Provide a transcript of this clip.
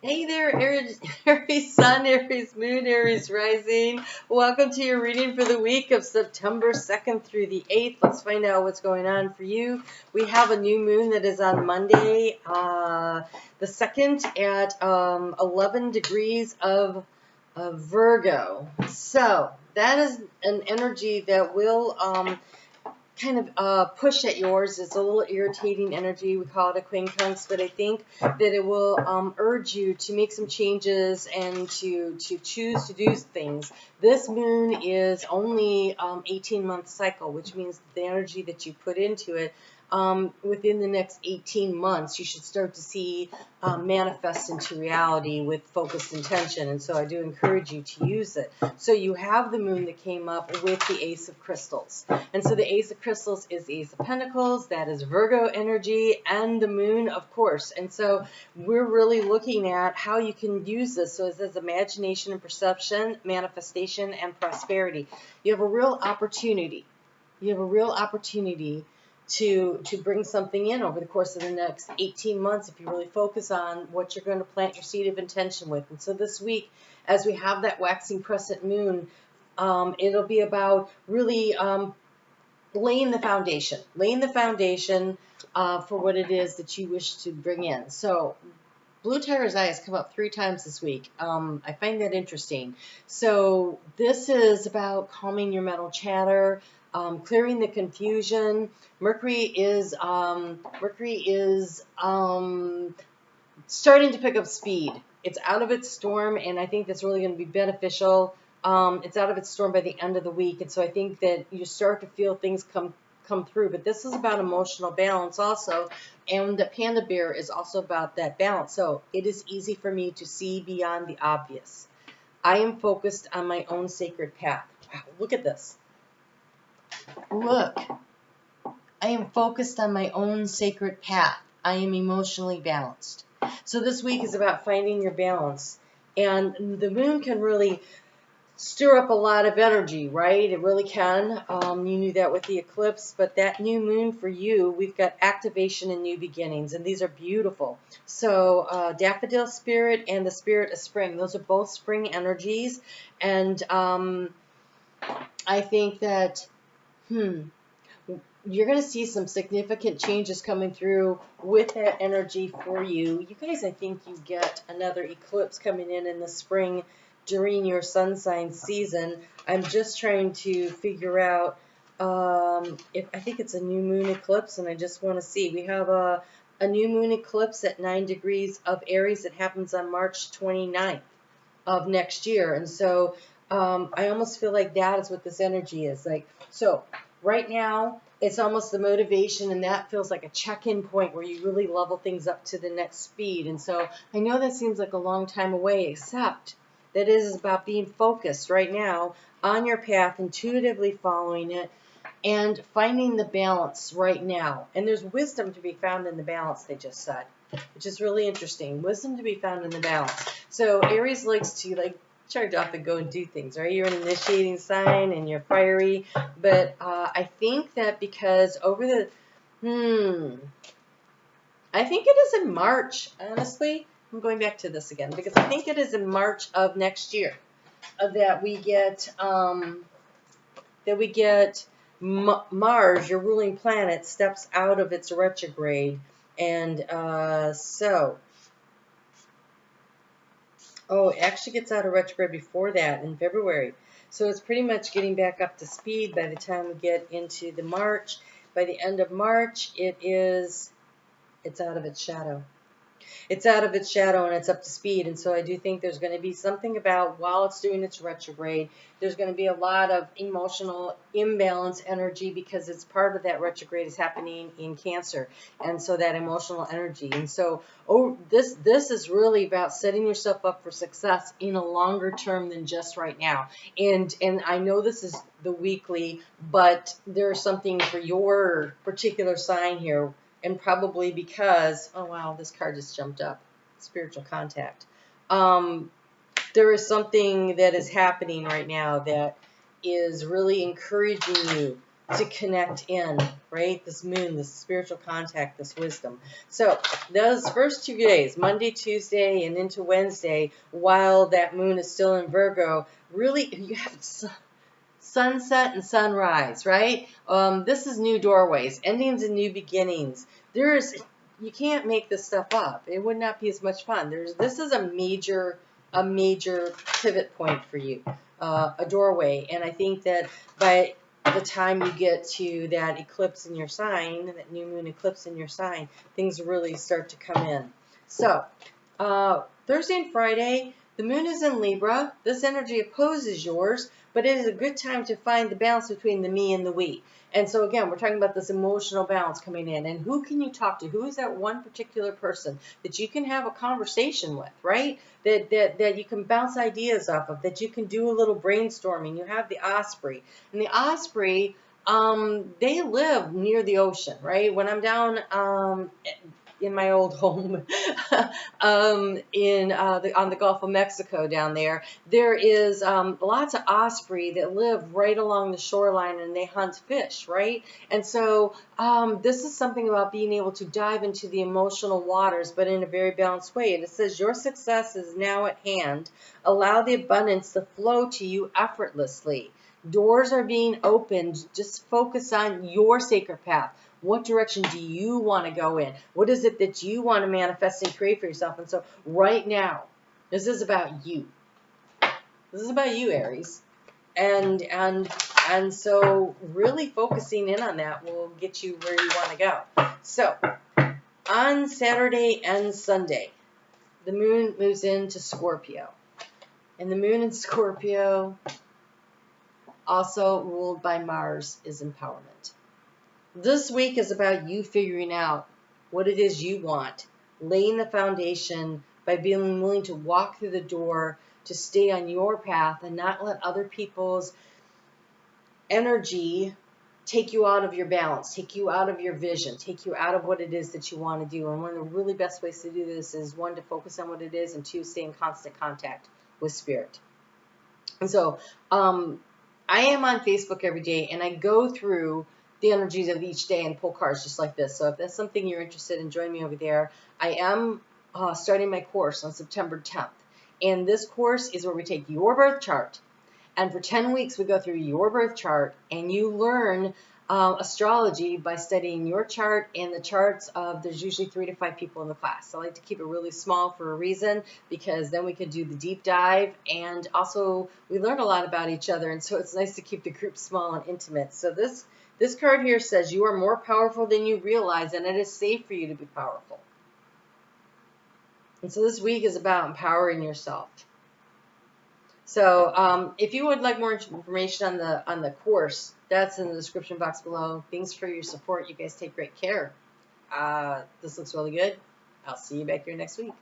Hey there, Aries Sun, Aries Moon, Aries Rising. Welcome to your reading for the week of September 2nd through the 8th. Let's find out what's going on for you. We have a new moon that is on Monday, the 2nd at 11 degrees of Virgo. So that is an energy that will kind of push at yours. It's a little irritating energy. We call it a quincunx, but I think that it will urge you to make some changes and to choose to do things. This moon is only 18-month cycle, which means the energy that you put into it within the next 18 months, you should start to see manifest into reality with focused intention. And so I do encourage you to use it. So you have the moon that came up with the Ace of Crystals. And so the Ace of Crystals is the Ace of Pentacles. That is Virgo energy and the moon, of course. And so we're really looking at how you can use this. So it says imagination and perception, manifestation and prosperity. You have a real opportunity. You have a real opportunity to bring something in over the course of the next 18 months if you really focus on what you're going to plant your seed of intention with. And so this week, as we have that waxing crescent moon, it'll be about really laying the foundation for what it is that you wish to bring in. So Blue Tiger's Eye has come up 3 times this week. I find that interesting. So this is about calming your mental chatter, clearing the confusion. Mercury is starting to pick up speed. It's out of its storm, and I think that's really going to be beneficial. It's out of its storm by the end of the week, and so I think that you start to feel things come through. But this is about emotional balance also, and the Panda Bear is also about that balance. So it is easy for me to see beyond the obvious. I am focused on my own sacred path. Wow, look at this. Look, I am focused on my own sacred path. I am emotionally balanced. So this week is about finding your balance. And the moon can really stir up a lot of energy, right? It really can. You knew that with the eclipse, but that new moon for you, we've got activation and new beginnings, and these are beautiful. So Daffodil Spirit and the Spirit of Spring, those are both spring energies, and I think that, you're going to see some significant changes coming through with that energy for you. You guys, I think you get another eclipse coming in the spring during your sun sign season. I'm just trying to figure out if I think it's a new moon eclipse, and I just want to see. We have a new moon eclipse at 9 degrees of Aries that happens on March 29th of next year. And so I almost feel like that is what this energy is. Like, so right now, it's almost the motivation, and that feels like a check-in point where you really level things up to the next speed. And so I know that seems like a long time away, except that it is about being focused right now on your path, intuitively following it, and finding the balance right now. And there's wisdom to be found in the balance, they just said, which is really interesting. Wisdom to be found in the balance. So Aries likes to charge off and go and do things, right? You're an initiating sign and you're fiery, but I think that because over the, I think it is in March, honestly. I'm going back to this again because I think it is in March of next year that we get Mars, your ruling planet, steps out of its retrograde, and it actually gets out of retrograde before that in February. So it's pretty much getting back up to speed by the time we get into the March. By the end of March, it's out of its shadow. It's out of its shadow and it's up to speed. And so I do think there's going to be something about, while it's doing its retrograde, there's going to be a lot of emotional imbalance energy because it's part of that retrograde is happening in Cancer. And so that emotional energy. And so this is really about setting yourself up for success in a longer term than just right now. And I know this is the weekly, but there's something for your particular sign here. And probably because, oh wow, this card just jumped up, spiritual contact. There is something that is happening right now that is really encouraging you to connect in right? This moon, this spiritual contact, this wisdom. So those first 2 days, Monday, Tuesday, and into Wednesday, while that moon is still in Virgo, really you have sunset and sunrise, right? This is new doorways, endings and new beginnings. You can't make this stuff up. It would not be as much fun. This is a major pivot point for you, a doorway. And I think that by the time you get to that eclipse in your sign, that new moon eclipse in your sign, things really start to come in. So Thursday and Friday, the moon is in Libra. This energy opposes yours, but it is a good time to find the balance between the me and the we. And so again, we're talking about this emotional balance coming in. And who can you talk to? Who is that one particular person that you can have a conversation with, right? That you can bounce ideas off of, that you can do a little brainstorming. You have the osprey. And the osprey, they live near the ocean, right? When I'm down in my old home on the Gulf of Mexico down there, there is lots of osprey that live right along the shoreline, and they hunt fish, right? And so this is something about being able to dive into the emotional waters, but in a very balanced way. And it says, your success is now at hand. Allow the abundance to flow to you effortlessly. Doors are being opened. Just focus on your sacred path. What direction do you want to go in? What is it that you want to manifest and create for yourself? And so right now, this is about you. This is about you, Aries. And so really focusing in on that will get you where you want to go. So on Saturday and Sunday, the moon moves into Scorpio. And the moon in Scorpio, also ruled by Mars, is empowerment. This week is about you figuring out what it is you want, laying the foundation by being willing to walk through the door, to stay on your path and not let other people's energy take you out of your balance, take you out of your vision, take you out of what it is that you want to do. And one of the really best ways to do this is, one, to focus on what it is, and two, stay in constant contact with spirit. And so I am on Facebook every day, and I go through the energies of each day and pull cards just like this. So if that's something you're interested in, join me over there. I am starting my course on September 10th. And this course is where we take your birth chart, and for 10 weeks we go through your birth chart, and you learn astrology by studying your chart and the charts of, there's usually 3 to 5 people in the class. So I like to keep it really small for a reason, because then we can do the deep dive, and also we learn a lot about each other, and so it's nice to keep the group small and intimate. So this card here says you are more powerful than you realize, and it is safe for you to be powerful. And so this week is about empowering yourself. So if you would like more information on the course, that's in the description box below. Thanks for your support. You guys take great care. This looks really good. I'll see you back here next week.